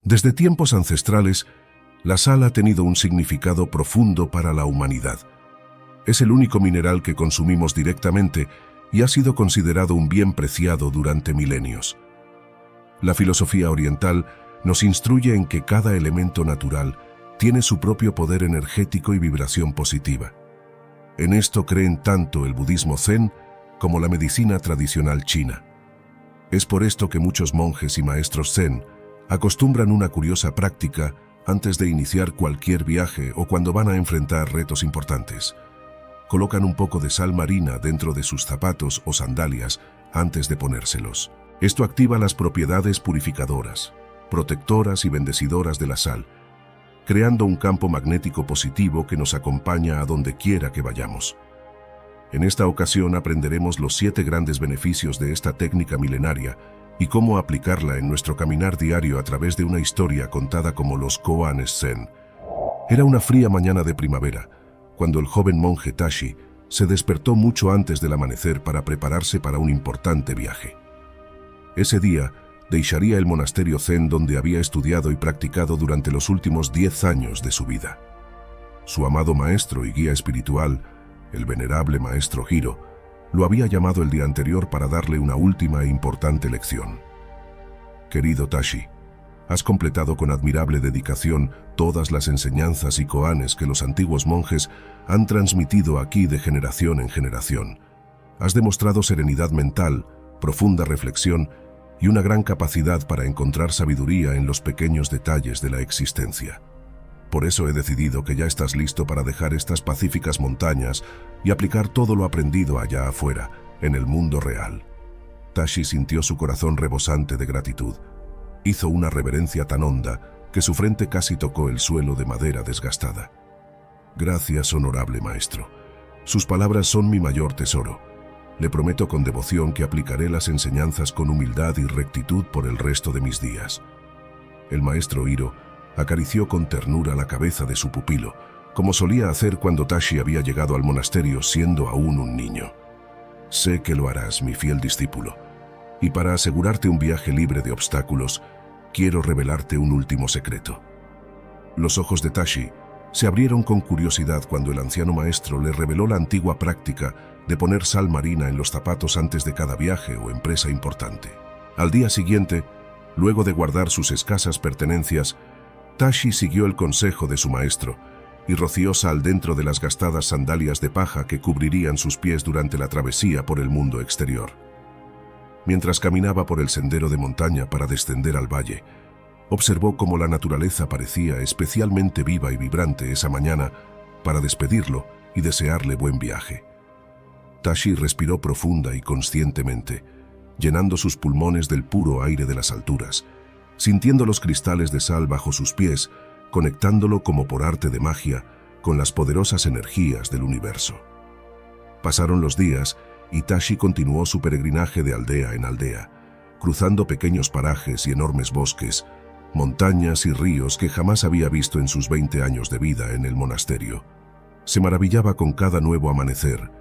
Desde tiempos ancestrales, la sal ha tenido un significado profundo para la humanidad. Es el único mineral que consumimos directamente y ha sido considerado un bien preciado durante milenios. La filosofía oriental nos instruye en que cada elemento natural tiene su propio poder energético y vibración positiva. En esto creen tanto el budismo zen como la medicina tradicional china. Es por esto que muchos monjes y maestros zen acostumbran una curiosa práctica antes de iniciar cualquier viaje o cuando van a enfrentar retos importantes. Colocan un poco de sal marina dentro de sus zapatos o sandalias antes de ponérselos. Esto activa las propiedades purificadoras, protectoras y bendecidoras de la sal, creando un campo magnético positivo que nos acompaña a donde quiera que vayamos. En esta ocasión aprenderemos los 7 grandes beneficios de esta técnica milenaria y cómo aplicarla en nuestro caminar diario a través de una historia contada como los koanes zen. Era una fría mañana de primavera, cuando el joven monje Tashi se despertó mucho antes del amanecer para prepararse para un importante viaje. Ese día, dejaría el monasterio zen donde había estudiado y practicado durante los últimos 10 años de su vida. Su amado maestro y guía espiritual, el venerable maestro Hiro, lo había llamado el día anterior para darle una última e importante lección. Querido Tashi, has completado con admirable dedicación todas las enseñanzas y koanes que los antiguos monjes han transmitido aquí de generación en generación. Has demostrado serenidad mental, profunda reflexión y una gran capacidad para encontrar sabiduría en los pequeños detalles de la existencia. Por eso he decidido que ya estás listo para dejar estas pacíficas montañas y aplicar todo lo aprendido allá afuera, en el mundo real. Tashi sintió su corazón rebosante de gratitud. Hizo una reverencia tan honda que su frente casi tocó el suelo de madera desgastada. Gracias, honorable maestro. Sus palabras son mi mayor tesoro. Le prometo con devoción que aplicaré las enseñanzas con humildad y rectitud por el resto de mis días. El maestro Hiro acarició con ternura la cabeza de su pupilo, como solía hacer cuando Tashi había llegado al monasterio siendo aún un niño. Sé que lo harás, mi fiel discípulo, y para asegurarte un viaje libre de obstáculos, quiero revelarte un último secreto. Los ojos de Tashi se abrieron con curiosidad cuando el anciano maestro le reveló la antigua práctica de poner sal marina en los zapatos antes de cada viaje o empresa importante. Al día siguiente, luego de guardar sus escasas pertenencias, Tashi siguió el consejo de su maestro y roció sal dentro de las gastadas sandalias de paja que cubrirían sus pies durante la travesía por el mundo exterior. Mientras caminaba por el sendero de montaña para descender al valle, observó cómo la naturaleza parecía especialmente viva y vibrante esa mañana para despedirlo y desearle buen viaje. Tashi respiró profunda y conscientemente, llenando sus pulmones del puro aire de las alturas, sintiendo los cristales de sal bajo sus pies, conectándolo como por arte de magia con las poderosas energías del universo. Pasaron los días y Tashi continuó su peregrinaje de aldea en aldea, cruzando pequeños parajes y enormes bosques, montañas y ríos que jamás había visto en sus 20 años de vida en el monasterio. Se maravillaba con cada nuevo amanecer,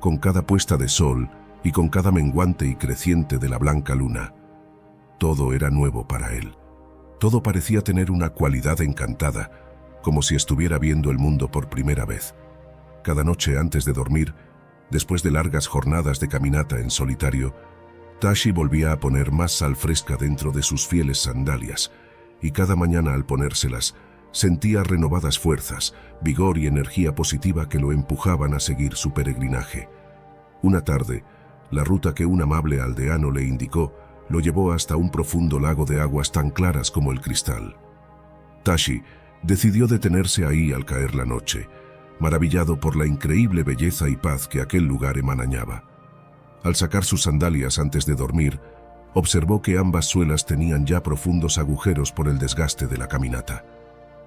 con cada puesta de sol y con cada menguante y creciente de la blanca luna. Todo era nuevo para él. Todo parecía tener una cualidad encantada, como si estuviera viendo el mundo por primera vez. Cada noche antes de dormir, después de largas jornadas de caminata en solitario, Tashi volvía a poner más sal fresca dentro de sus fieles sandalias, y cada mañana al ponérselas, sentía renovadas fuerzas, vigor y energía positiva que lo empujaban a seguir su peregrinaje. Una tarde, la ruta que un amable aldeano le indicó lo llevó hasta un profundo lago de aguas tan claras como el cristal. Tashi decidió detenerse ahí al caer la noche, maravillado por la increíble belleza y paz que aquel lugar emanañaba. Al sacar sus sandalias antes de dormir, observó que ambas suelas tenían ya profundos agujeros por el desgaste de la caminata.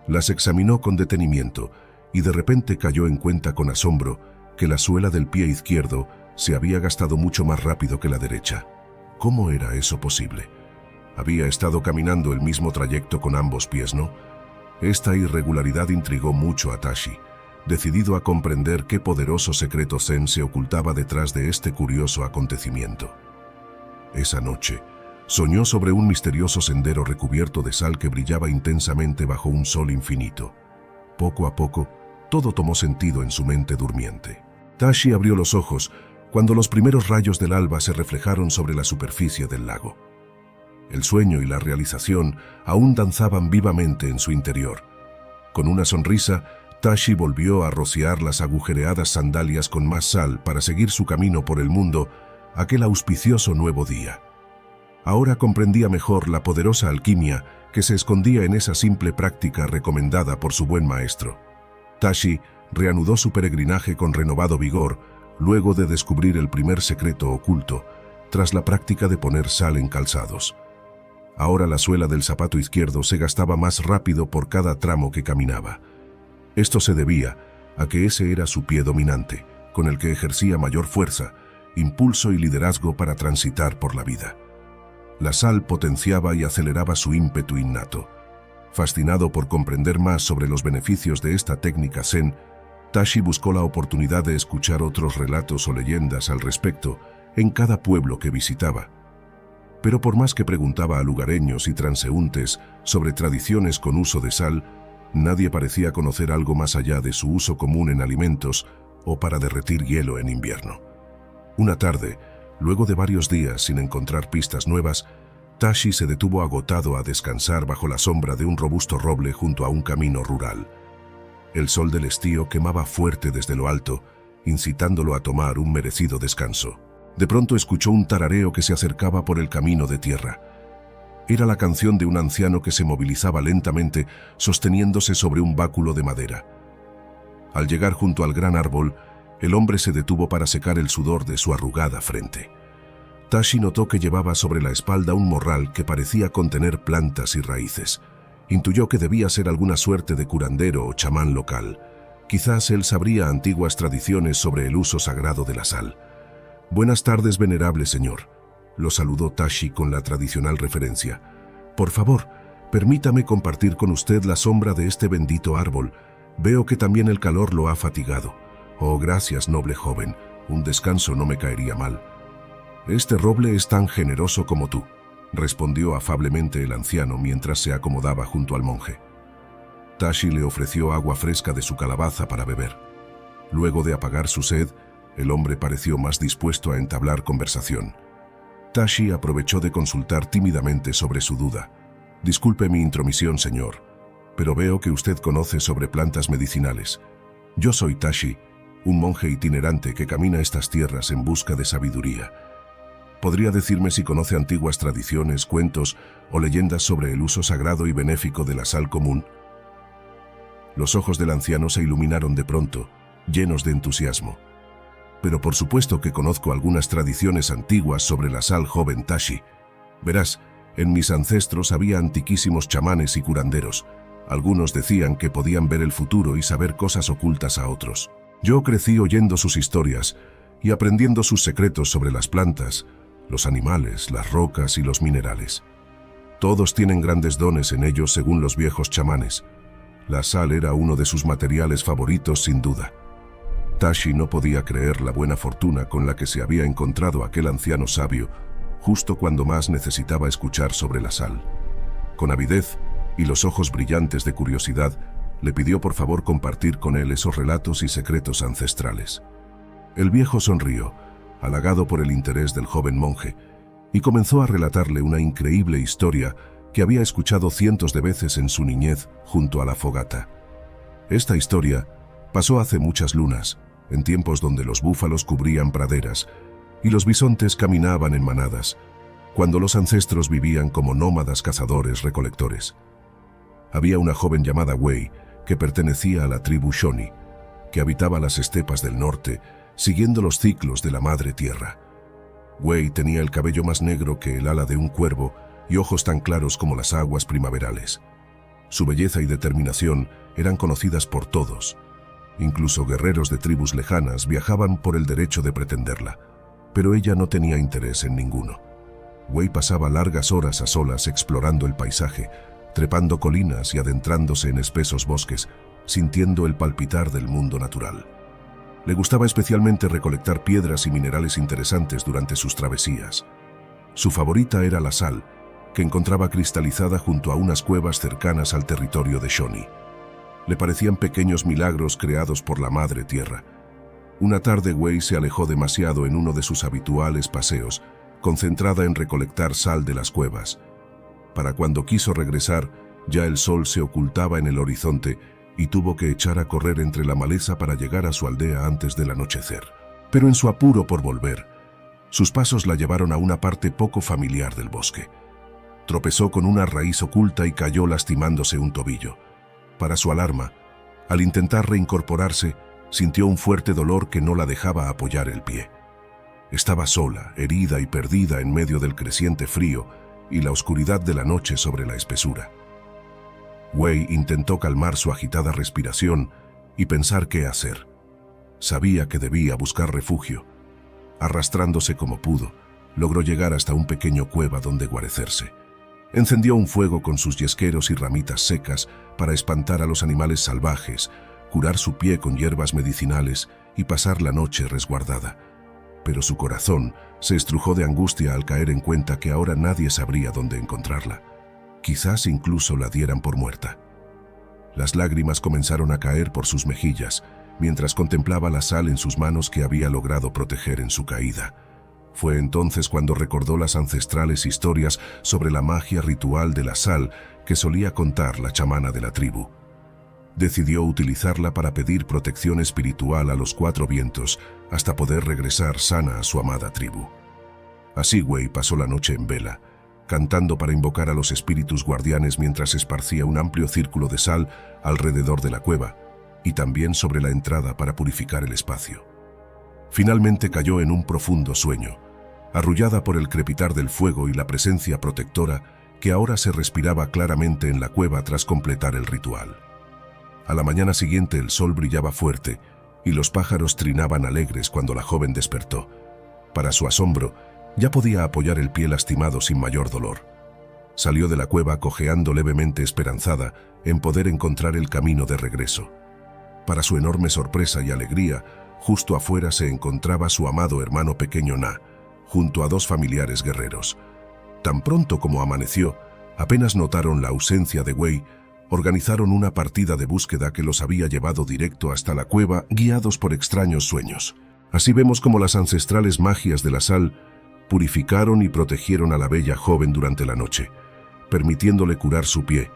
Las examinó con detenimiento y de repente cayó en cuenta con asombro que la suela del pie izquierdo se había gastado mucho más rápido que la derecha. ¿Cómo era eso posible? Había estado caminando el mismo trayecto con ambos pies, ¿no? Esta irregularidad intrigó mucho a Tashi, decidido a comprender qué poderoso secreto zen se ocultaba detrás de este curioso acontecimiento. Esa noche, Soñó sobre un misterioso sendero recubierto de sal que brillaba intensamente bajo un sol infinito. Poco a poco, todo tomó sentido en su mente durmiente. Tashi abrió los ojos cuando los primeros rayos del alba se reflejaron sobre la superficie del lago. El sueño y la realización aún danzaban vivamente en su interior. Con una sonrisa, Tashi volvió a rociar las agujereadas sandalias con más sal para seguir su camino por el mundo aquel auspicioso nuevo día. Ahora comprendía mejor la poderosa alquimia que se escondía en esa simple práctica recomendada por su buen maestro. Tashi reanudó su peregrinaje con renovado vigor, luego de descubrir el primer secreto oculto, tras la práctica de poner sal en calzados. Ahora la suela del zapato izquierdo se gastaba más rápido por cada tramo que caminaba. Esto se debía a que ese era su pie dominante, con el que ejercía mayor fuerza, impulso y liderazgo para transitar por la vida. La sal potenciaba y aceleraba su ímpetu innato. Fascinado por comprender más sobre los beneficios de esta técnica zen, Tashi buscó la oportunidad de escuchar otros relatos o leyendas al respecto en cada pueblo que visitaba. Pero por más que preguntaba a lugareños y transeúntes sobre tradiciones con uso de sal, nadie parecía conocer algo más allá de su uso común en alimentos o para derretir hielo en invierno. Una tarde, luego de varios días sin encontrar pistas nuevas, Tashi se detuvo agotado a descansar bajo la sombra de un robusto roble junto a un camino rural. El sol del estío quemaba fuerte desde lo alto, incitándolo a tomar un merecido descanso. De pronto escuchó un tarareo que se acercaba por el camino de tierra. Era la canción de un anciano que se movilizaba lentamente, sosteniéndose sobre un báculo de madera. Al llegar junto al gran árbol, el hombre se detuvo para secar el sudor de su arrugada frente. Tashi notó que llevaba sobre la espalda un morral que parecía contener plantas y raíces. Intuyó que debía ser alguna suerte de curandero o chamán local. Quizás él sabría antiguas tradiciones sobre el uso sagrado de la sal. «Buenas tardes, venerable señor», lo saludó Tashi con la tradicional referencia. «Por favor, permítame compartir con usted la sombra de este bendito árbol. Veo que también el calor lo ha fatigado». «Oh, gracias, noble joven. Un descanso no me caería mal». «Este roble es tan generoso como tú», respondió afablemente el anciano mientras se acomodaba junto al monje. Tashi le ofreció agua fresca de su calabaza para beber. Luego de apagar su sed, el hombre pareció más dispuesto a entablar conversación. Tashi aprovechó de consultar tímidamente sobre su duda. «Disculpe mi intromisión, señor, pero veo que usted conoce sobre plantas medicinales. Yo soy Tashi, un monje itinerante que camina estas tierras en busca de sabiduría. ¿Podría decirme si conoce antiguas tradiciones, cuentos o leyendas sobre el uso sagrado y benéfico de la sal común?» Los ojos del anciano se iluminaron de pronto, llenos de entusiasmo. «Pero por supuesto que conozco algunas tradiciones antiguas sobre la sal, joven Tashi. Verás, en mis ancestros había antiquísimos chamanes y curanderos. Algunos decían que podían ver el futuro y saber cosas ocultas a otros. Yo crecí oyendo sus historias y aprendiendo sus secretos sobre las plantas, los animales, las rocas y los minerales. Todos tienen grandes dones en ellos según los viejos chamanes. La sal era uno de sus materiales favoritos sin duda». Tashi no podía creer la buena fortuna con la que se había encontrado aquel anciano sabio, justo cuando más necesitaba escuchar sobre la sal. Con avidez y los ojos brillantes de curiosidad, le pidió por favor compartir con él esos relatos y secretos ancestrales. El viejo sonrió, halagado por el interés del joven monje, y comenzó a relatarle una increíble historia que había escuchado cientos de veces en su niñez junto a la fogata. Esta historia pasó hace muchas lunas, en tiempos donde los búfalos cubrían praderas y los bisontes caminaban en manadas, cuando los ancestros vivían como nómadas cazadores-recolectores. Había una joven llamada Wei que pertenecía a la tribu Shoni, que habitaba las estepas del norte, siguiendo los ciclos de la madre tierra. Wei tenía el cabello más negro que el ala de un cuervo y ojos tan claros como las aguas primaverales. Su belleza y determinación eran conocidas por todos. Incluso guerreros de tribus lejanas viajaban por el derecho de pretenderla, pero ella no tenía interés en ninguno. Wei pasaba largas horas a solas explorando el paisaje, trepando colinas y adentrándose en espesos bosques, sintiendo el palpitar del mundo natural. Le gustaba especialmente recolectar piedras y minerales interesantes durante sus travesías. Su favorita era la sal, que encontraba cristalizada junto a unas cuevas cercanas al territorio de Shawnee. Le parecían pequeños milagros creados por la Madre Tierra. Una tarde Wei se alejó demasiado en uno de sus habituales paseos, concentrada en recolectar sal de las cuevas. Para cuando quiso regresar, ya el sol se ocultaba en el horizonte y tuvo que echar a correr entre la maleza para llegar a su aldea antes del anochecer. Pero en su apuro por volver, sus pasos la llevaron a una parte poco familiar del bosque. Tropezó con una raíz oculta y cayó lastimándose un tobillo. Para su alarma, al intentar reincorporarse, sintió un fuerte dolor que no la dejaba apoyar el pie. Estaba sola, herida y perdida en medio del creciente frío y la oscuridad de la noche sobre la espesura. Wei intentó calmar su agitada respiración y pensar qué hacer. Sabía que debía buscar refugio. Arrastrándose como pudo, logró llegar hasta un pequeño cueva donde guarecerse. Encendió un fuego con sus yesqueros y ramitas secas para espantar a los animales salvajes, curar su pie con hierbas medicinales y pasar la noche resguardada. Pero su corazón se estrujó de angustia al caer en cuenta que ahora nadie sabría dónde encontrarla. Quizás incluso la dieran por muerta. Las lágrimas comenzaron a caer por sus mejillas, mientras contemplaba la sal en sus manos que había logrado proteger en su caída. Fue entonces cuando recordó las ancestrales historias sobre la magia ritual de la sal que solía contar la chamana de la tribu. Decidió utilizarla para pedir protección espiritual a los 4 vientos hasta poder regresar sana a su amada tribu. Así Wei pasó la noche en vela, cantando para invocar a los espíritus guardianes mientras esparcía un amplio círculo de sal alrededor de la cueva y también sobre la entrada para purificar el espacio. Finalmente cayó en un profundo sueño, arrullada por el crepitar del fuego y la presencia protectora que ahora se respiraba claramente en la cueva tras completar el ritual. A la mañana siguiente el sol brillaba fuerte y los pájaros trinaban alegres cuando la joven despertó. Para su asombro, ya podía apoyar el pie lastimado sin mayor dolor. Salió de la cueva cojeando levemente esperanzada en poder encontrar el camino de regreso. Para su enorme sorpresa y alegría, justo afuera se encontraba su amado hermano pequeño Na, junto a 2 familiares guerreros. Tan pronto como amaneció, apenas notaron la ausencia de Wei, organizaron una partida de búsqueda que los había llevado directo hasta la cueva, guiados por extraños sueños. Así vemos cómo las ancestrales magias de la sal purificaron y protegieron a la bella joven durante la noche, permitiéndole curar su pie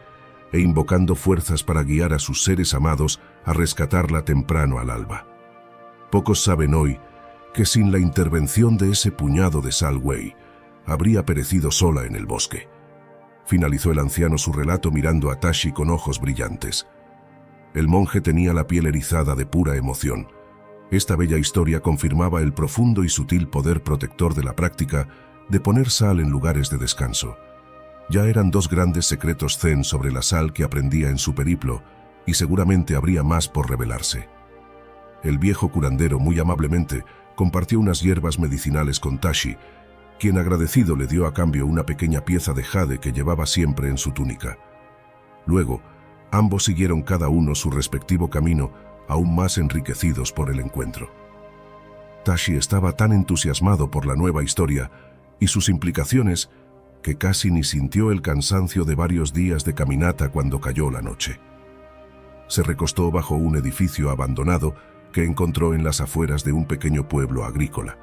e invocando fuerzas para guiar a sus seres amados a rescatarla temprano al alba. Pocos saben hoy que sin la intervención de ese puñado de sal Wei habría perecido sola en el bosque. Finalizó el anciano su relato mirando a Tashi con ojos brillantes. El monje tenía la piel erizada de pura emoción. Esta bella historia confirmaba el profundo y sutil poder protector de la práctica de poner sal en lugares de descanso. Ya eran 2 grandes secretos zen sobre la sal que aprendía en su periplo, y seguramente habría más por revelarse. El viejo curandero muy amablemente compartió unas hierbas medicinales con Tashi, quien agradecido le dio a cambio una pequeña pieza de jade que llevaba siempre en su túnica. Luego, ambos siguieron cada uno su respectivo camino, aún más enriquecidos por el encuentro. Tashi estaba tan entusiasmado por la nueva historia y sus implicaciones que casi ni sintió el cansancio de varios días de caminata cuando cayó la noche. Se recostó bajo un edificio abandonado que encontró en las afueras de un pequeño pueblo agrícola.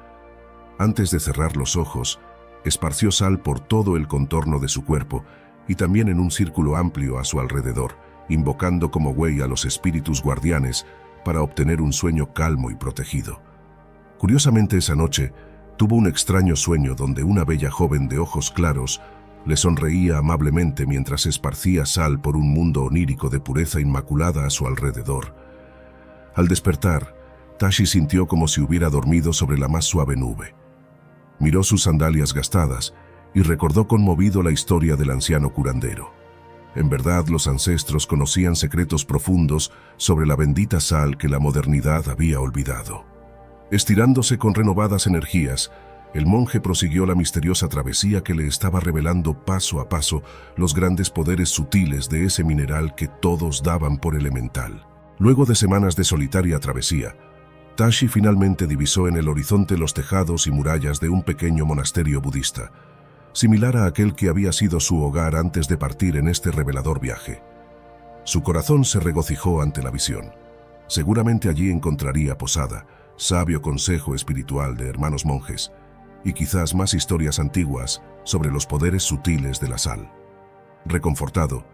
Antes de cerrar los ojos, esparció sal por todo el contorno de su cuerpo y también en un círculo amplio a su alrededor, invocando como Wei a los espíritus guardianes para obtener un sueño calmo y protegido. Curiosamente esa noche, tuvo un extraño sueño donde una bella joven de ojos claros le sonreía amablemente mientras esparcía sal por un mundo onírico de pureza inmaculada a su alrededor. Al despertar, Tashi sintió como si hubiera dormido sobre la más suave nube. Miró sus sandalias gastadas y recordó conmovido la historia del anciano curandero. En verdad, los ancestros conocían secretos profundos sobre la bendita sal que la modernidad había olvidado. Estirándose con renovadas energías, el monje prosiguió la misteriosa travesía que le estaba revelando paso a paso los grandes poderes sutiles de ese mineral que todos daban por elemental. Luego de semanas de solitaria travesía, Tashi finalmente divisó en el horizonte los tejados y murallas de un pequeño monasterio budista. similar a aquel que había sido su hogar antes de partir en este revelador viaje. Su corazón se regocijó ante la visión. Seguramente allí encontraría posada, sabio consejo espiritual de hermanos monjes, y quizás más historias antiguas sobre los poderes sutiles de la sal. Reconfortado,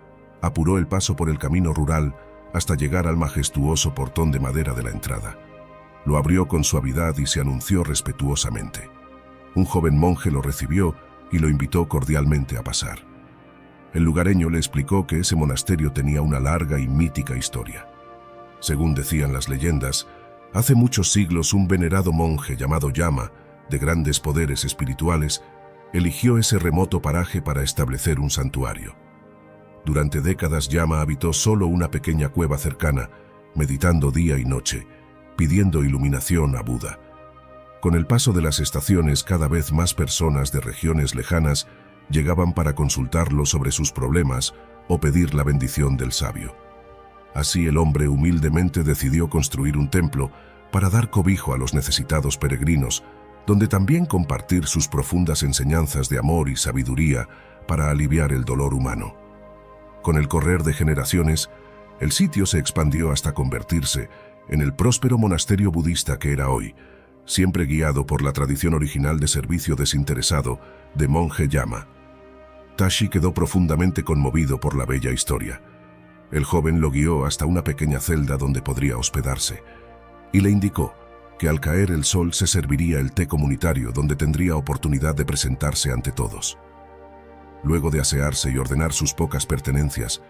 apuró el paso por el camino rural hasta llegar al majestuoso portón de madera de la entrada. Lo abrió con suavidad y se anunció respetuosamente. Un joven monje lo recibió y lo invitó cordialmente a pasar. El lugareño le explicó que ese monasterio tenía una larga y mítica historia. Según decían las leyendas, hace muchos siglos un venerado monje llamado Yama, de grandes poderes espirituales, eligió ese remoto paraje para establecer un santuario. Durante décadas Yama habitó solo una pequeña cueva cercana, meditando día y noche, pidiendo iluminación a Buda. Con el paso de las estaciones, cada vez más personas de regiones lejanas llegaban para consultarlo sobre sus problemas o pedir la bendición del sabio. Así el hombre humildemente decidió construir un templo para dar cobijo a los necesitados peregrinos, donde también compartir sus profundas enseñanzas de amor y sabiduría para aliviar el dolor humano. Con el correr de generaciones, el sitio se expandió hasta convertirse en el próspero monasterio budista que era hoy, siempre guiado por la tradición original de servicio desinteresado de monje Yama. Tashi quedó profundamente conmovido por la bella historia. El joven lo guió hasta una pequeña celda donde podría hospedarse, y le indicó que al caer el sol se serviría el té comunitario donde tendría oportunidad de presentarse ante todos. Luego de asearse y ordenar sus pocas pertenencias,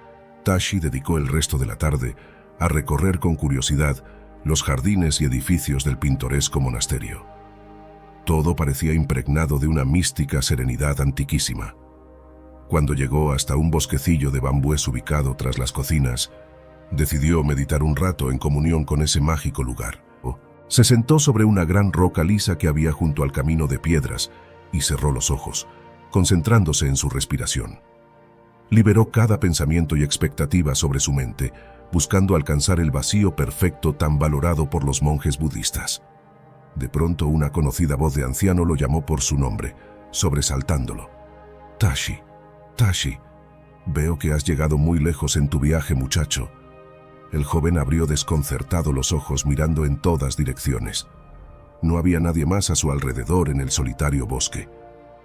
Tashi dedicó el resto de la tarde a recorrer con curiosidad los jardines y edificios del pintoresco monasterio. Todo parecía impregnado de una mística serenidad antiquísima. Cuando llegó hasta un bosquecillo de bambúes ubicado tras las cocinas, decidió meditar un rato en comunión con ese mágico lugar. Se sentó sobre una gran roca lisa que había junto al camino de piedras y cerró los ojos, concentrándose en su respiración. Liberó cada pensamiento y expectativa sobre su mente, buscando alcanzar el vacío perfecto tan valorado por los monjes budistas. De pronto una conocida voz de anciano lo llamó por su nombre, sobresaltándolo. «Tashi, Tashi, veo que has llegado muy lejos en tu viaje, muchacho». El joven abrió desconcertado los ojos mirando en todas direcciones. No había nadie más a su alrededor en el solitario bosque.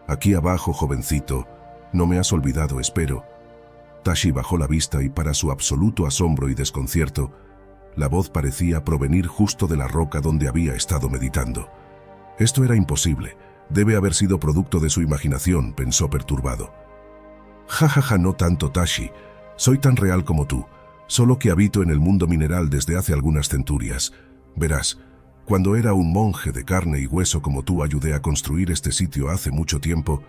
«Aquí abajo, jovencito, no me has olvidado, espero». Tashi bajó la vista y para su absoluto asombro y desconcierto, la voz parecía provenir justo de la roca donde había estado meditando. Esto era imposible, debe haber sido producto de su imaginación, pensó perturbado. «Ja, no tanto, Tashi, soy tan real como tú, solo que habito en el mundo mineral desde hace algunas centurias. Verás, cuando era un monje de carne y hueso como tú ayudé a construir este sitio hace mucho tiempo.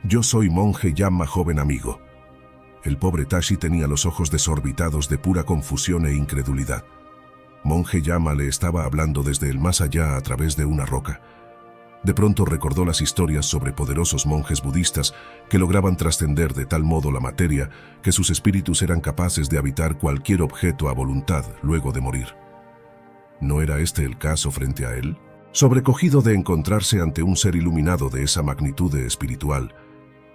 Yo soy monje Yama, joven amigo». El pobre Tashi tenía los ojos desorbitados de pura confusión e incredulidad. Monje Yama le estaba hablando desde el más allá a través de una roca. De pronto recordó las historias sobre poderosos monjes budistas que lograban trascender de tal modo la materia que sus espíritus eran capaces de habitar cualquier objeto a voluntad luego de morir. ¿No era este el caso frente a él? Sobrecogido de encontrarse ante un ser iluminado de esa magnitud espiritual,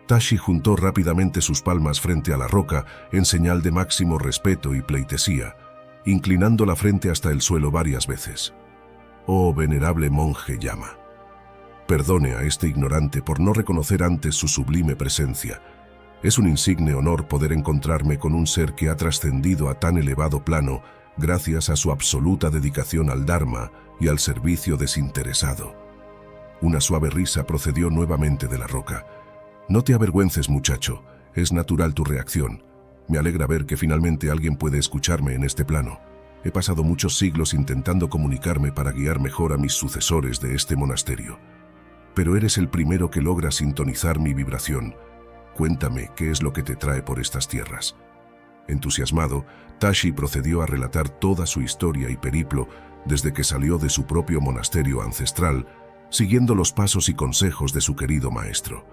Tashi juntó rápidamente sus palmas frente a la roca en señal de máximo respeto y pleitesía, inclinando la frente hasta el suelo varias veces. «Oh, venerable monje Yama, perdone a este ignorante por no reconocer antes su sublime presencia. Es un insigne honor poder encontrarme con un ser que ha trascendido a tan elevado plano gracias a su absoluta dedicación al Dharma y al servicio desinteresado». Una suave risa procedió nuevamente de la roca. «No te avergüences, muchacho, es natural tu reacción. Me alegra ver que finalmente alguien puede escucharme en este plano. He pasado muchos siglos intentando comunicarme para guiar mejor a mis sucesores de este monasterio. Pero eres el primero que logra sintonizar mi vibración. Cuéntame qué es lo que te trae por estas tierras». Entusiasmado, Tashi procedió a relatar toda su historia y periplo desde que salió de su propio monasterio ancestral, siguiendo los pasos y consejos de su querido maestro.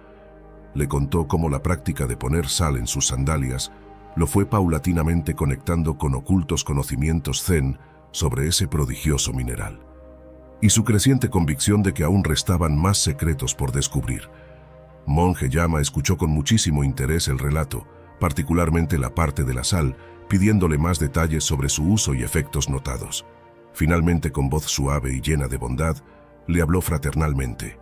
Le contó cómo la práctica de poner sal en sus sandalias lo fue paulatinamente conectando con ocultos conocimientos zen sobre ese prodigioso mineral, y su creciente convicción de que aún restaban más secretos por descubrir. Monje Llama escuchó con muchísimo interés el relato, particularmente la parte de la sal, pidiéndole más detalles sobre su uso y efectos notados. Finalmente, con voz suave y llena de bondad, le habló fraternalmente.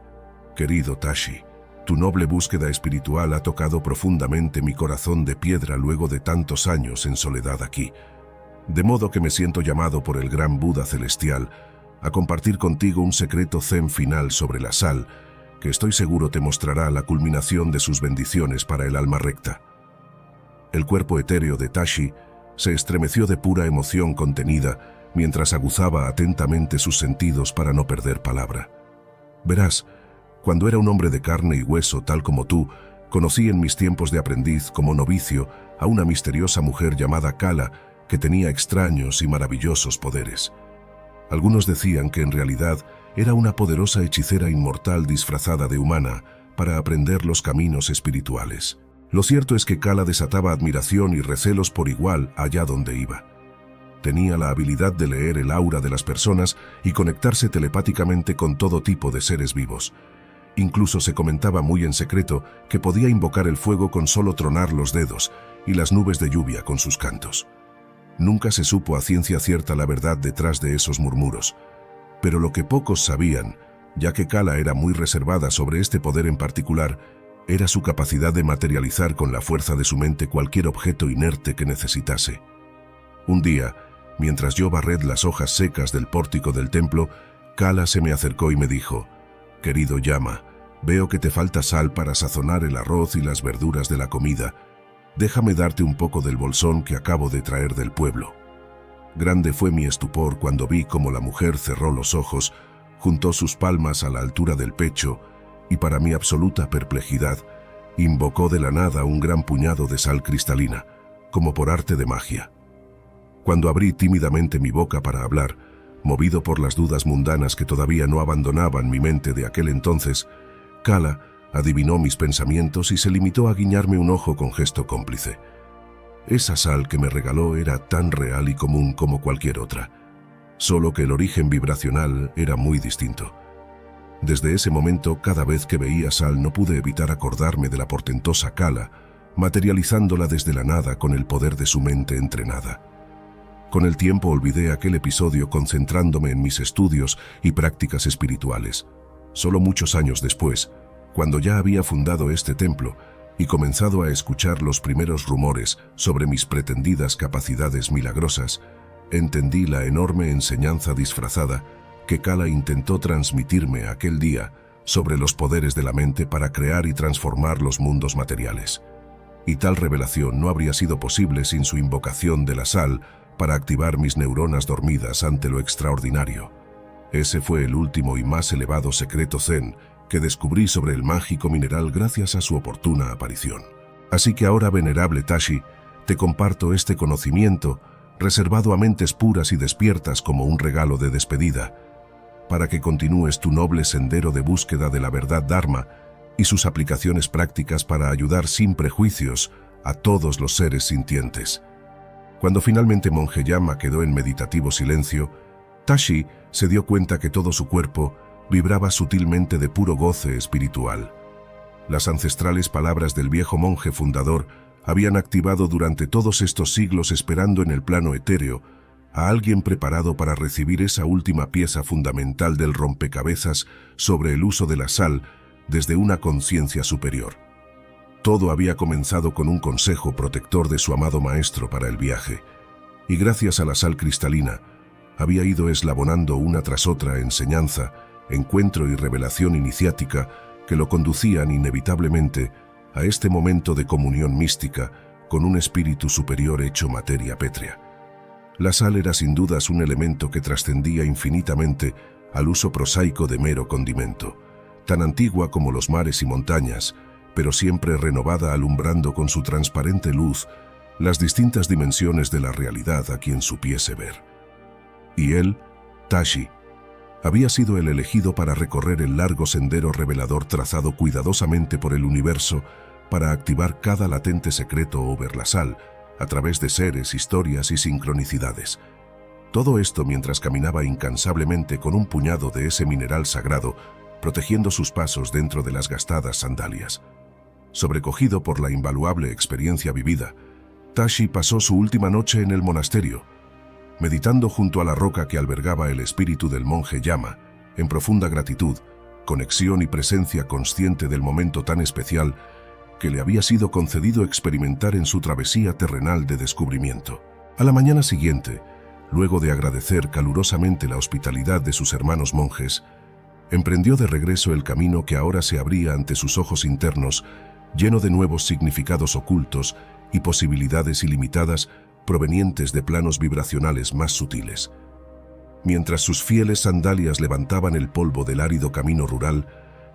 «Querido Tashi, tu noble búsqueda espiritual ha tocado profundamente mi corazón de piedra luego de tantos años en soledad aquí. De modo que me siento llamado por el gran Buda celestial a compartir contigo un secreto zen final sobre la sal, que estoy seguro te mostrará la culminación de sus bendiciones para el alma recta». El cuerpo etéreo de Tashi se estremeció de pura emoción contenida mientras aguzaba atentamente sus sentidos para no perder palabra. «Verás, cuando era un hombre de carne y hueso tal como tú, conocí en mis tiempos de aprendiz como novicio a una misteriosa mujer llamada Kala que tenía extraños y maravillosos poderes. Algunos decían que en realidad era una poderosa hechicera inmortal disfrazada de humana para aprender los caminos espirituales. Lo cierto es que Kala desataba admiración y recelos por igual allá donde iba. Tenía la habilidad de leer el aura de las personas y conectarse telepáticamente con todo tipo de seres vivos. Incluso se comentaba muy en secreto que podía invocar el fuego con solo tronar los dedos y las nubes de lluvia con sus cantos. Nunca se supo a ciencia cierta la verdad detrás de esos murmuros, pero lo que pocos sabían, ya que Kala era muy reservada sobre este poder en particular, era su capacidad de materializar con la fuerza de su mente cualquier objeto inerte que necesitase. Un día, mientras yo barred las hojas secas del pórtico del templo, Kala se me acercó y me dijo: «Querido Llama, veo que te falta sal para sazonar el arroz y las verduras de la comida. Déjame darte un poco del bolsón que acabo de traer del pueblo». Grande fue mi estupor cuando vi cómo la mujer cerró los ojos, juntó sus palmas a la altura del pecho y, para mi absoluta perplejidad, invocó de la nada un gran puñado de sal cristalina, como por arte de magia. Cuando abrí tímidamente mi boca para hablar, movido por las dudas mundanas que todavía no abandonaban mi mente de aquel entonces, Kala adivinó mis pensamientos y se limitó a guiñarme un ojo con gesto cómplice. Esa sal que me regaló era tan real y común como cualquier otra, solo que el origen vibracional era muy distinto. Desde ese momento, cada vez que veía sal no pude evitar acordarme de la portentosa Kala, materializándola desde la nada con el poder de su mente entrenada. Con el tiempo olvidé aquel episodio concentrándome en mis estudios y prácticas espirituales. Solo muchos años después, cuando ya había fundado este templo y comenzado a escuchar los primeros rumores sobre mis pretendidas capacidades milagrosas, entendí la enorme enseñanza disfrazada que Kala intentó transmitirme aquel día sobre los poderes de la mente para crear y transformar los mundos materiales. Y tal revelación no habría sido posible sin su invocación de la sal para activar mis neuronas dormidas ante lo extraordinario. Ese fue el último y más elevado secreto zen que descubrí sobre el mágico mineral gracias a su oportuna aparición. Así que ahora, venerable Tashi, te comparto este conocimiento, reservado a mentes puras y despiertas como un regalo de despedida, para que continúes tu noble sendero de búsqueda de la verdad Dharma y sus aplicaciones prácticas para ayudar sin prejuicios a todos los seres sintientes. Cuando finalmente Monje Llama quedó en meditativo silencio, Tashi se dio cuenta que todo su cuerpo vibraba sutilmente de puro goce espiritual. Las ancestrales palabras del viejo monje fundador habían activado durante todos estos siglos, esperando en el plano etéreo a alguien preparado para recibir esa última pieza fundamental del rompecabezas sobre el uso de la sal desde una conciencia superior. Todo había comenzado con un consejo protector de su amado maestro para el viaje, y gracias a la sal cristalina había ido eslabonando una tras otra enseñanza, encuentro y revelación iniciática que lo conducían inevitablemente a este momento de comunión mística con un espíritu superior hecho materia pétrea. La sal era sin dudas un elemento que trascendía infinitamente al uso prosaico de mero condimento, tan antigua como los mares y montañas, pero siempre renovada, alumbrando con su transparente luz las distintas dimensiones de la realidad a quien supiese ver. Y él, Tashi, había sido el elegido para recorrer el largo sendero revelador trazado cuidadosamente por el universo para activar cada latente secreto o ver la sal a través de seres, historias y sincronicidades. Todo esto mientras caminaba incansablemente con un puñado de ese mineral sagrado protegiendo sus pasos dentro de las gastadas sandalias. Sobrecogido por la invaluable experiencia vivida, Tashi pasó su última noche en el monasterio, meditando junto a la roca que albergaba el espíritu del monje Yama, en profunda gratitud, conexión y presencia consciente del momento tan especial que le había sido concedido experimentar en su travesía terrenal de descubrimiento. A la mañana siguiente, luego de agradecer calurosamente la hospitalidad de sus hermanos monjes, emprendió de regreso el camino que ahora se abría ante sus ojos internos, lleno de nuevos significados ocultos y posibilidades ilimitadas provenientes de planos vibracionales más sutiles. Mientras sus fieles sandalias levantaban el polvo del árido camino rural,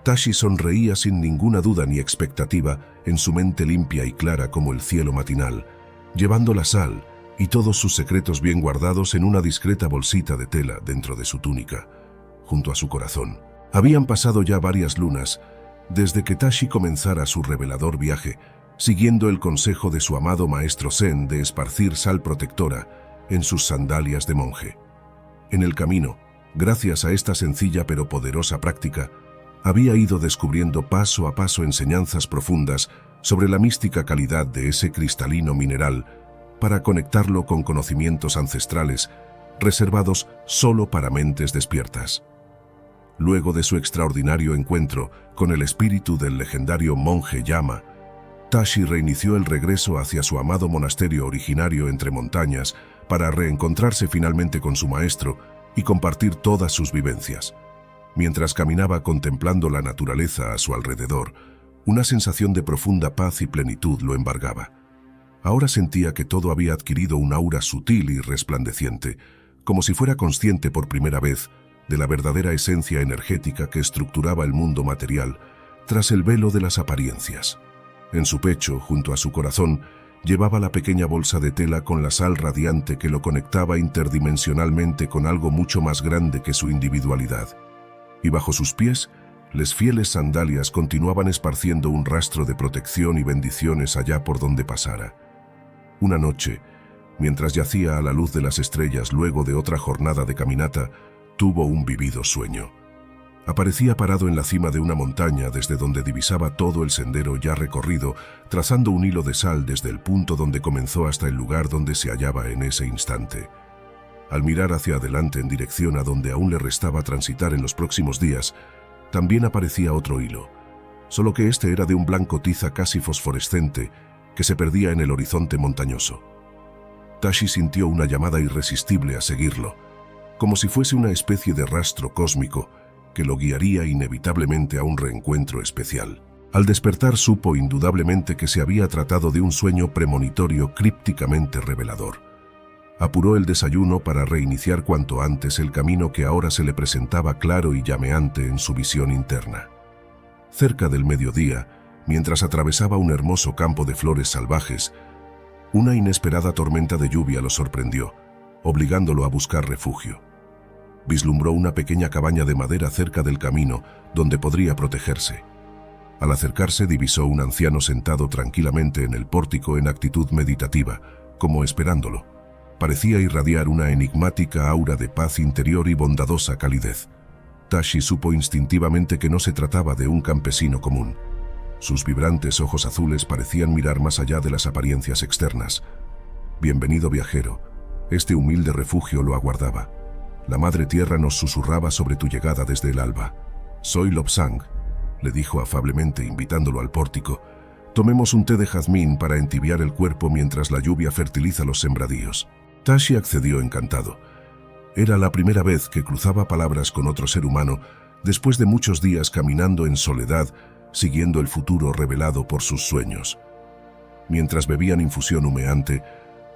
Tashi sonreía sin ninguna duda ni expectativa en su mente limpia y clara como el cielo matinal, llevando la sal y todos sus secretos bien guardados en una discreta bolsita de tela dentro de su túnica, junto a su corazón. Habían pasado ya varias lunas desde que Tashi comenzara su revelador viaje, siguiendo el consejo de su amado maestro Zen de esparcir sal protectora en sus sandalias de monje. En el camino, gracias a esta sencilla pero poderosa práctica, había ido descubriendo paso a paso enseñanzas profundas sobre la mística calidad de ese cristalino mineral para conectarlo con conocimientos ancestrales reservados solo para mentes despiertas. Luego de su extraordinario encuentro con el espíritu del legendario monje Yama, Tashi reinició el regreso hacia su amado monasterio originario entre montañas para reencontrarse finalmente con su maestro y compartir todas sus vivencias. Mientras caminaba contemplando la naturaleza a su alrededor, una sensación de profunda paz y plenitud lo embargaba. Ahora sentía que todo había adquirido un aura sutil y resplandeciente, como si fuera consciente por primera vez de la verdadera esencia energética que estructuraba el mundo material tras el velo de las apariencias. En su pecho, junto a su corazón, llevaba la pequeña bolsa de tela con la sal radiante que lo conectaba interdimensionalmente con algo mucho más grande que su individualidad. Y bajo sus pies, las fieles sandalias continuaban esparciendo un rastro de protección y bendiciones allá por donde pasara. Una noche, mientras yacía a la luz de las estrellas luego de otra jornada de caminata, tuvo un vívido sueño. Aparecía parado en la cima de una montaña desde donde divisaba todo el sendero ya recorrido, trazando un hilo de sal desde el punto donde comenzó hasta el lugar donde se hallaba en ese instante. Al mirar hacia adelante en dirección a donde aún le restaba transitar en los próximos días, también aparecía otro hilo, solo que este era de un blanco tiza casi fosforescente que se perdía en el horizonte montañoso. Tashi sintió una llamada irresistible a seguirlo, como si fuese una especie de rastro cósmico que lo guiaría inevitablemente a un reencuentro especial. Al despertar supo indudablemente que se había tratado de un sueño premonitorio crípticamente revelador. Apuró el desayuno para reiniciar cuanto antes el camino que ahora se le presentaba claro y llameante en su visión interna. Cerca del mediodía, mientras atravesaba un hermoso campo de flores salvajes, una inesperada tormenta de lluvia lo sorprendió, obligándolo a buscar refugio. Vislumbró una pequeña cabaña de madera cerca del camino donde podría protegerse. Al acercarse divisó un anciano sentado tranquilamente en el pórtico en actitud meditativa, como esperándolo. Parecía irradiar una enigmática aura de paz interior y bondadosa calidez. Tashi supo instintivamente que no se trataba de un campesino común. Sus vibrantes ojos azules parecían mirar más allá de las apariencias externas. «Bienvenido, viajero. Este humilde refugio lo aguardaba. La Madre Tierra nos susurraba sobre tu llegada desde el alba. Soy Lobsang», le dijo afablemente invitándolo al pórtico. «Tomemos un té de jazmín para entibiar el cuerpo mientras la lluvia fertiliza los sembradíos». Tashi accedió encantado. Era la primera vez que cruzaba palabras con otro ser humano después de muchos días caminando en soledad, siguiendo el futuro revelado por sus sueños. Mientras bebían infusión humeante,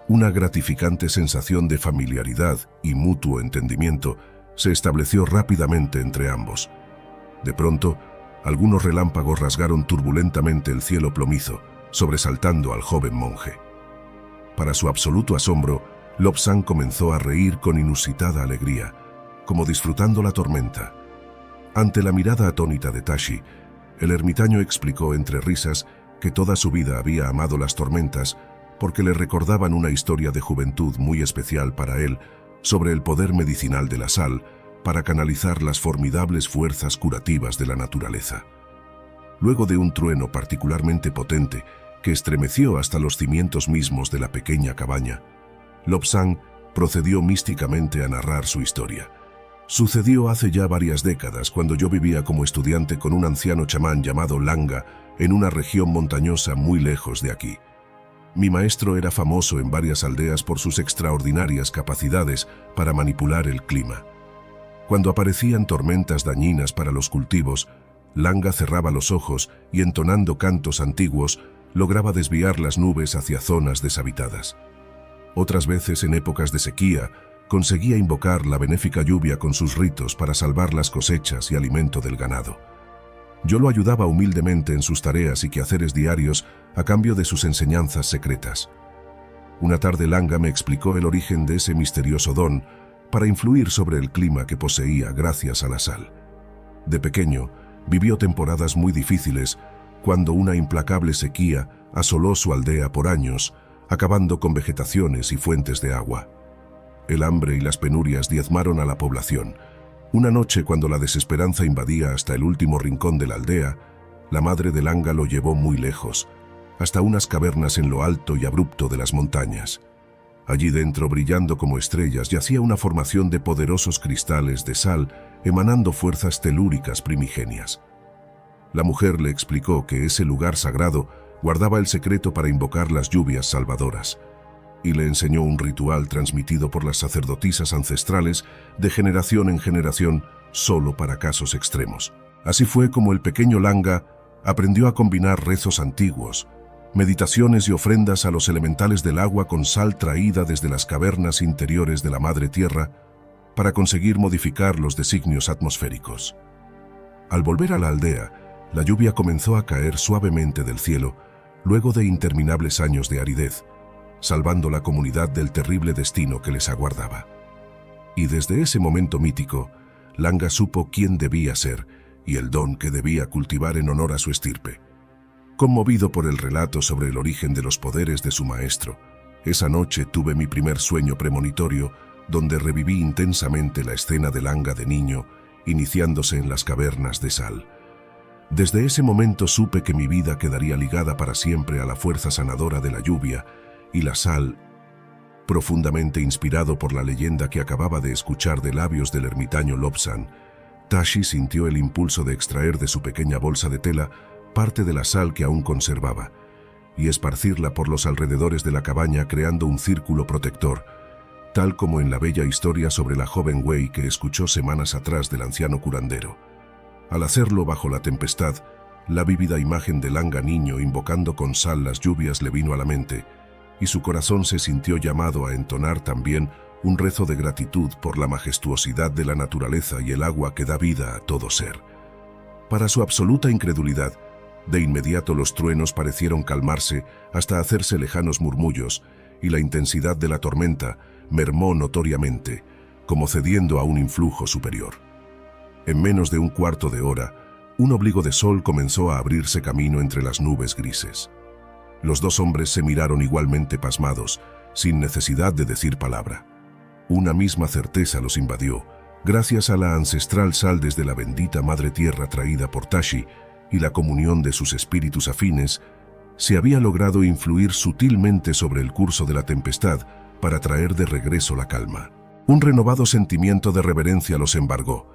una gratificante sensación de familiaridad y mutuo entendimiento se estableció rápidamente entre ambos. De pronto, algunos relámpagos rasgaron turbulentamente el cielo plomizo, sobresaltando al joven monje. Para su absoluto asombro, Lobsang comenzó a reír con inusitada alegría, como disfrutando la tormenta. Ante la mirada atónita de Tashi, el ermitaño explicó entre risas que toda su vida había amado las tormentas porque le recordaban una historia de juventud muy especial para él sobre el poder medicinal de la sal para canalizar las formidables fuerzas curativas de la naturaleza. Luego de un trueno particularmente potente que estremeció hasta los cimientos mismos de la pequeña cabaña, Lobsang procedió místicamente a narrar su historia. Sucedió hace ya varias décadas, cuando yo vivía como estudiante con un anciano chamán llamado Langa en una región montañosa muy lejos de aquí. Mi maestro era famoso en varias aldeas por sus extraordinarias capacidades para manipular el clima. Cuando aparecían tormentas dañinas para los cultivos, Langa cerraba los ojos y, entonando cantos antiguos, lograba desviar las nubes hacia zonas deshabitadas. Otras veces, en épocas de sequía, conseguía invocar la benéfica lluvia con sus ritos para salvar las cosechas y alimento del ganado. Yo lo ayudaba humildemente en sus tareas y quehaceres diarios a cambio de sus enseñanzas secretas. Una tarde Langa me explicó el origen de ese misterioso don para influir sobre el clima que poseía gracias a la sal. De pequeño, vivió temporadas muy difíciles cuando una implacable sequía asoló su aldea por años, acabando con vegetaciones y fuentes de agua. El hambre y las penurias diezmaron a la población. Una noche, cuando la desesperanza invadía hasta el último rincón de la aldea, la madre de Langa lo llevó muy lejos, hasta unas cavernas en lo alto y abrupto de las montañas. Allí dentro, brillando como estrellas, yacía una formación de poderosos cristales de sal emanando fuerzas telúricas primigenias. La mujer le explicó que ese lugar sagrado guardaba el secreto para invocar las lluvias salvadoras, y le enseñó un ritual transmitido por las sacerdotisas ancestrales de generación en generación solo para casos extremos. Así fue como el pequeño Langa aprendió a combinar rezos antiguos, meditaciones y ofrendas a los elementales del agua con sal traída desde las cavernas interiores de la Madre Tierra para conseguir modificar los designios atmosféricos. Al volver a la aldea, la lluvia comenzó a caer suavemente del cielo luego de interminables años de aridez, salvando la comunidad del terrible destino que les aguardaba. Y desde ese momento mítico, Langa supo quién debía ser y el don que debía cultivar en honor a su estirpe. Conmovido por el relato sobre el origen de los poderes de su maestro, esa noche tuve mi primer sueño premonitorio, donde reviví intensamente la escena de Langa de niño, iniciándose en las cavernas de sal. Desde ese momento supe que mi vida quedaría ligada para siempre a la fuerza sanadora de la lluvia y la sal. Profundamente inspirado por la leyenda que acababa de escuchar de labios del ermitaño Lobsang, Tashi sintió el impulso de extraer de su pequeña bolsa de tela parte de la sal que aún conservaba y esparcirla por los alrededores de la cabaña, creando un círculo protector, tal como en la bella historia sobre la joven Wei que escuchó semanas atrás del anciano curandero. Al hacerlo bajo la tempestad, la vívida imagen de Langa niño invocando con sal las lluvias le vino a la mente, y su corazón se sintió llamado a entonar también un rezo de gratitud por la majestuosidad de la naturaleza y el agua que da vida a todo ser. Para su absoluta incredulidad, de inmediato los truenos parecieron calmarse hasta hacerse lejanos murmullos, y la intensidad de la tormenta mermó notoriamente, como cediendo a un influjo superior. En menos de un cuarto de hora, un obligo de sol comenzó a abrirse camino entre las nubes grises. Los dos hombres se miraron igualmente pasmados, sin necesidad de decir palabra. Una misma certeza los invadió, gracias a la ancestral sal desde la bendita Madre Tierra traída por Tashi y la comunión de sus espíritus afines, se había logrado influir sutilmente sobre el curso de la tempestad para traer de regreso la calma. Un renovado sentimiento de reverencia los embargó.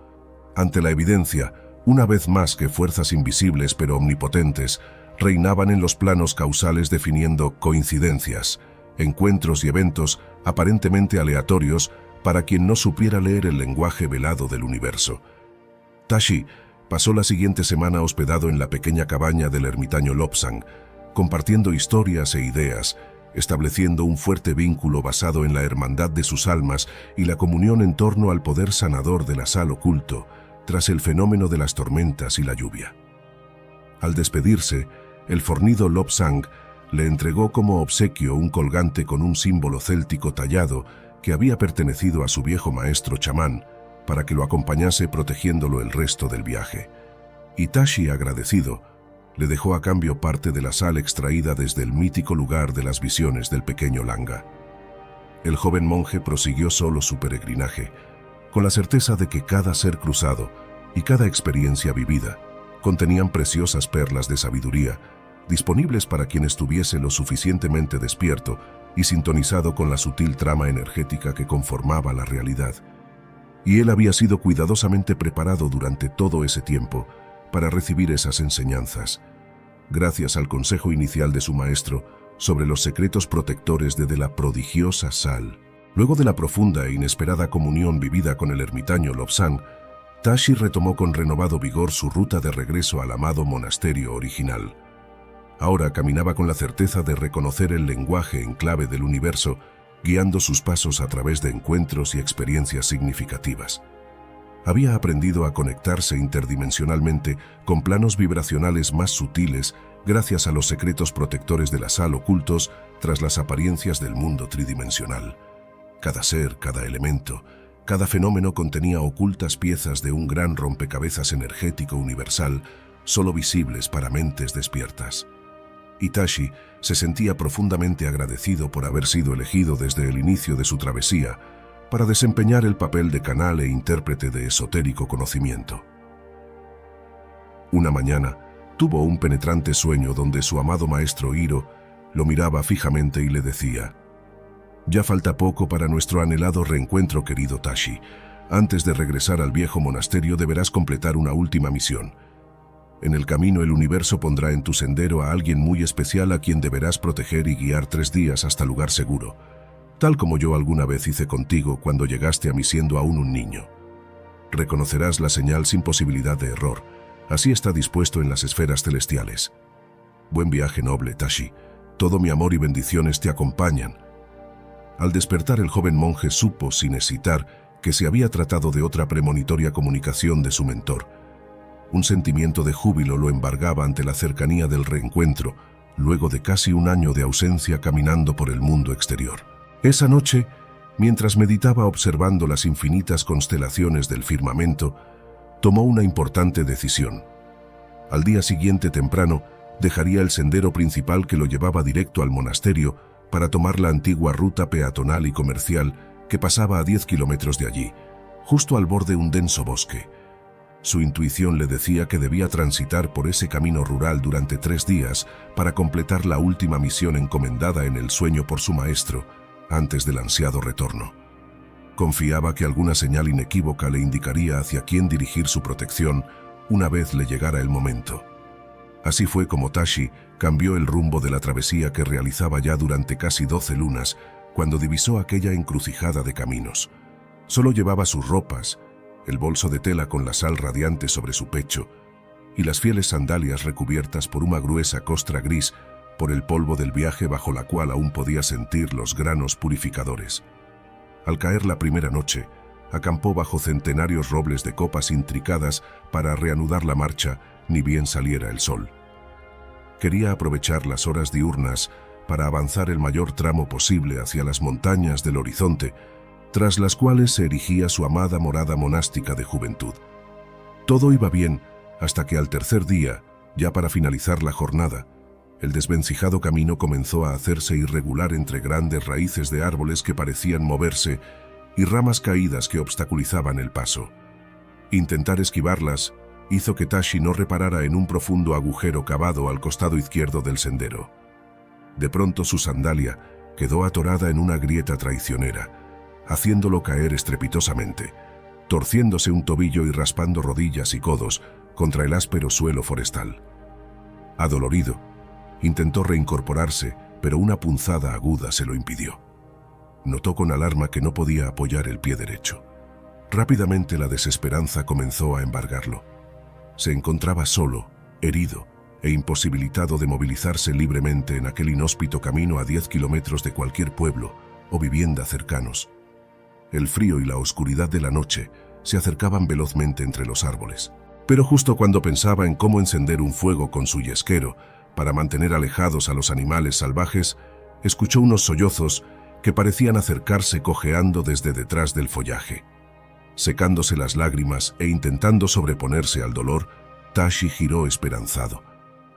Ante la evidencia, una vez más, que fuerzas invisibles pero omnipotentes reinaban en los planos causales, definiendo coincidencias, encuentros y eventos aparentemente aleatorios para quien no supiera leer el lenguaje velado del universo. Tashi pasó la siguiente semana hospedado en la pequeña cabaña del ermitaño Lobsang, compartiendo historias e ideas, estableciendo un fuerte vínculo basado en la hermandad de sus almas y la comunión en torno al poder sanador de la sal oculto, tras el fenómeno de las tormentas y la lluvia. Al despedirse, el fornido Lobsang le entregó como obsequio un colgante con un símbolo céltico tallado que había pertenecido a su viejo maestro chamán, para que lo acompañase protegiéndolo el resto del viaje. Y Tashi, agradecido, le dejó a cambio parte de la sal extraída desde el mítico lugar de las visiones del pequeño Langa. El joven monje prosiguió solo su peregrinaje, con la certeza de que cada ser cruzado y cada experiencia vivida contenían preciosas perlas de sabiduría, disponibles para quien estuviese lo suficientemente despierto y sintonizado con la sutil trama energética que conformaba la realidad. Y él había sido cuidadosamente preparado durante todo ese tiempo para recibir esas enseñanzas, gracias al consejo inicial de su maestro sobre los secretos protectores de la prodigiosa sal. Luego de la profunda e inesperada comunión vivida con el ermitaño Lobsang, Tashi retomó con renovado vigor su ruta de regreso al amado monasterio original. Ahora caminaba con la certeza de reconocer el lenguaje en clave del universo, guiando sus pasos a través de encuentros y experiencias significativas. Había aprendido a conectarse interdimensionalmente con planos vibracionales más sutiles gracias a los secretos protectores de la sal ocultos tras las apariencias del mundo tridimensional. Cada ser, cada elemento, cada fenómeno contenía ocultas piezas de un gran rompecabezas energético universal, solo visibles para mentes despiertas. Tashi se sentía profundamente agradecido por haber sido elegido desde el inicio de su travesía para desempeñar el papel de canal e intérprete de esotérico conocimiento. Una mañana, tuvo un penetrante sueño donde su amado maestro Hiro lo miraba fijamente y le decía: «Ya falta poco para nuestro anhelado reencuentro, querido Tashi. Antes de regresar al viejo monasterio deberás completar una última misión. En el camino el universo pondrá en tu sendero a alguien muy especial a quien deberás proteger y guiar 3 días hasta lugar seguro, tal como yo alguna vez hice contigo cuando llegaste a mí siendo aún un niño. Reconocerás la señal sin posibilidad de error, así está dispuesto en las esferas celestiales. Buen viaje, noble Tashi, todo mi amor y bendiciones te acompañan». Al despertar, el joven monje supo sin hesitar que se había tratado de otra premonitoria comunicación de su mentor. Un sentimiento de júbilo lo embargaba ante la cercanía del reencuentro, luego de casi un año de ausencia caminando por el mundo exterior. Esa noche, mientras meditaba observando las infinitas constelaciones del firmamento, tomó una importante decisión. Al día siguiente temprano, dejaría el sendero principal que lo llevaba directo al monasterio para tomar la antigua ruta peatonal y comercial que pasaba a 10 kilómetros de allí, justo al borde de un denso bosque. Su intuición le decía que debía transitar por ese camino rural durante 3 días para completar la última misión encomendada en el sueño por su maestro, antes del ansiado retorno. Confiaba que alguna señal inequívoca le indicaría hacia quién dirigir su protección una vez le llegara el momento. Así fue como Tashi cambió el rumbo de la travesía que realizaba ya durante casi 12 lunas, cuando divisó aquella encrucijada de caminos. Solo llevaba sus ropas, el bolso de tela con la sal radiante sobre su pecho y las fieles sandalias recubiertas por una gruesa costra gris por el polvo del viaje, bajo la cual aún podía sentir los granos purificadores. Al caer la primera noche, acampó bajo centenarios robles de copas intricadas para reanudar la marcha ni bien saliera el sol. Quería aprovechar las horas diurnas para avanzar el mayor tramo posible hacia las montañas del horizonte, tras las cuales se erigía su amada morada monástica de juventud. Todo iba bien hasta que al tercer día, ya para finalizar la jornada, el desvencijado camino comenzó a hacerse irregular entre grandes raíces de árboles que parecían moverse y ramas caídas que obstaculizaban el paso. Intentar esquivarlas hizo que Tashi no reparara en un profundo agujero cavado al costado izquierdo del sendero. De pronto su sandalia quedó atorada en una grieta traicionera, haciéndolo caer estrepitosamente, torciéndose un tobillo y raspando rodillas y codos contra el áspero suelo forestal. Adolorido, intentó reincorporarse, pero una punzada aguda se lo impidió. Notó con alarma que no podía apoyar el pie derecho. Rápidamente la desesperanza comenzó a embargarlo. Se encontraba solo, herido e imposibilitado de movilizarse libremente en aquel inhóspito camino a 10 kilómetros de cualquier pueblo o vivienda cercanos. El frío y la oscuridad de la noche se acercaban velozmente entre los árboles. Pero justo cuando pensaba en cómo encender un fuego con su yesquero para mantener alejados a los animales salvajes, escuchó unos sollozos que parecían acercarse cojeando desde detrás del follaje. Secándose las lágrimas e intentando sobreponerse al dolor, Tashi giró esperanzado.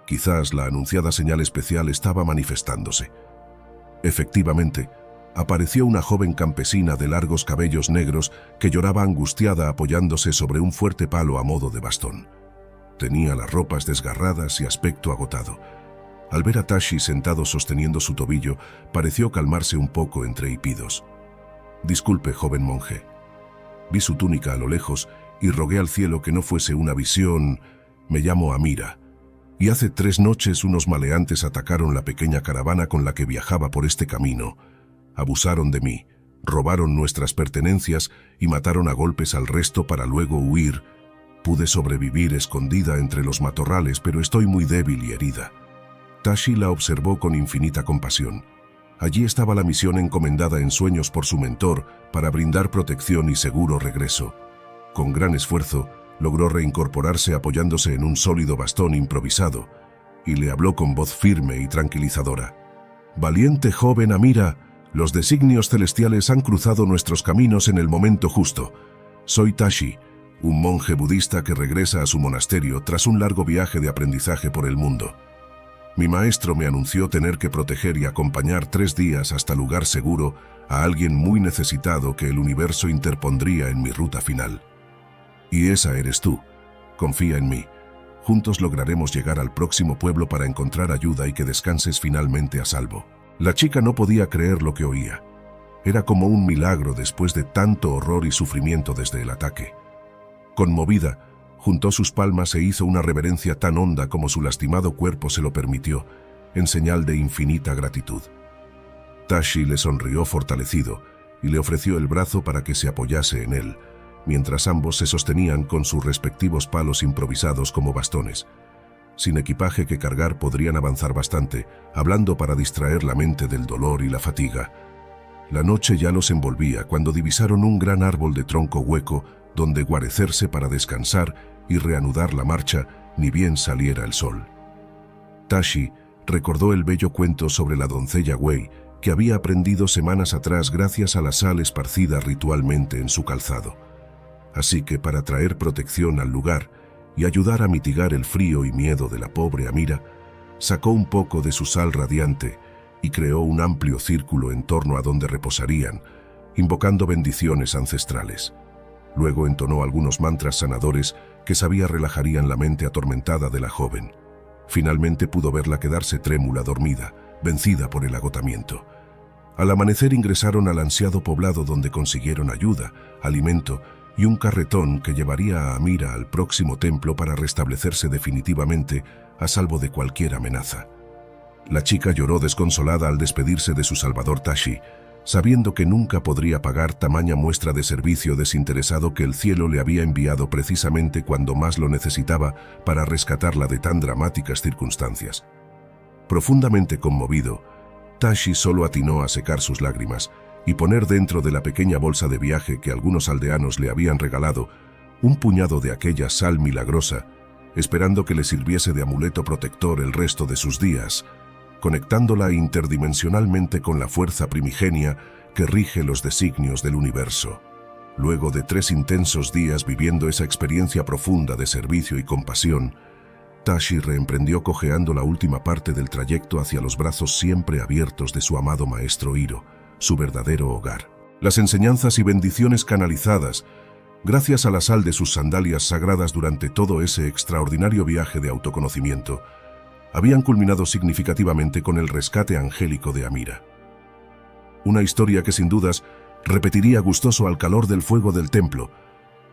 Quizás la anunciada señal especial estaba manifestándose. Efectivamente, apareció una joven campesina de largos cabellos negros que lloraba angustiada apoyándose sobre un fuerte palo a modo de bastón. Tenía las ropas desgarradas y aspecto agotado. Al ver a Tashi sentado sosteniendo su tobillo, pareció calmarse un poco entre hipidos. «Disculpe, joven monje». Vi su túnica a lo lejos y rogué al cielo que no fuese una visión. «Me llamo Amira, y hace 3 noches unos maleantes atacaron la pequeña caravana con la que viajaba por este camino. Abusaron de mí, robaron nuestras pertenencias y mataron a golpes al resto para luego huir. Pude sobrevivir escondida entre los matorrales, pero estoy muy débil y herida». Tashi la observó con infinita compasión. Allí estaba la misión encomendada en sueños por su mentor para brindar protección y seguro regreso. Con gran esfuerzo, logró reincorporarse apoyándose en un sólido bastón improvisado y le habló con voz firme y tranquilizadora. «Valiente joven Amira, los designios celestiales han cruzado nuestros caminos en el momento justo. Soy Tashi, un monje budista que regresa a su monasterio tras un largo viaje de aprendizaje por el mundo. Mi maestro me anunció tener que proteger y acompañar 3 días hasta lugar seguro a alguien muy necesitado que el universo interpondría en mi ruta final. Y esa eres tú. Confía en mí. Juntos lograremos llegar al próximo pueblo para encontrar ayuda y que descanses finalmente a salvo». La chica no podía creer lo que oía. Era como un milagro después de tanto horror y sufrimiento desde el ataque. Conmovida, juntó sus palmas e hizo una reverencia tan honda como su lastimado cuerpo se lo permitió, en señal de infinita gratitud. Tashi le sonrió fortalecido y le ofreció el brazo para que se apoyase en él, mientras ambos se sostenían con sus respectivos palos improvisados como bastones. Sin equipaje que cargar podrían avanzar bastante, hablando para distraer la mente del dolor y la fatiga. La noche ya los envolvía cuando divisaron un gran árbol de tronco hueco donde guarecerse para descansar y reanudar la marcha ni bien saliera el sol. Tashi recordó el bello cuento sobre la doncella Wei que había aprendido semanas atrás gracias a la sal esparcida ritualmente en su calzado. Así que para traer protección al lugar y ayudar a mitigar el frío y miedo de la pobre Amira, sacó un poco de su sal radiante y creó un amplio círculo en torno a donde reposarían, invocando bendiciones ancestrales. Luego entonó algunos mantras sanadores que sabía relajarían la mente atormentada de la joven. Finalmente pudo verla quedarse trémula dormida, vencida por el agotamiento. Al amanecer ingresaron al ansiado poblado donde consiguieron ayuda, alimento y un carretón que llevaría a Amira al próximo templo para restablecerse definitivamente a salvo de cualquier amenaza. La chica lloró desconsolada al despedirse de su salvador Tashi, sabiendo que nunca podría pagar tamaña muestra de servicio desinteresado que el cielo le había enviado precisamente cuando más lo necesitaba para rescatarla de tan dramáticas circunstancias. Profundamente conmovido, Tashi solo atinó a secar sus lágrimas y poner dentro de la pequeña bolsa de viaje que algunos aldeanos le habían regalado un puñado de aquella sal milagrosa, esperando que le sirviese de amuleto protector el resto de sus días, conectándola interdimensionalmente con la fuerza primigenia que rige los designios del universo. Luego de 3 intensos días viviendo esa experiencia profunda de servicio y compasión, Tashi reemprendió cojeando la última parte del trayecto hacia los brazos siempre abiertos de su amado maestro Hiro, su verdadero hogar. Las enseñanzas y bendiciones canalizadas, gracias a la sal de sus sandalias sagradas durante todo ese extraordinario viaje de autoconocimiento, habían culminado significativamente con el rescate angélico de Amira. Una historia que sin dudas repetiría gustoso al calor del fuego del templo,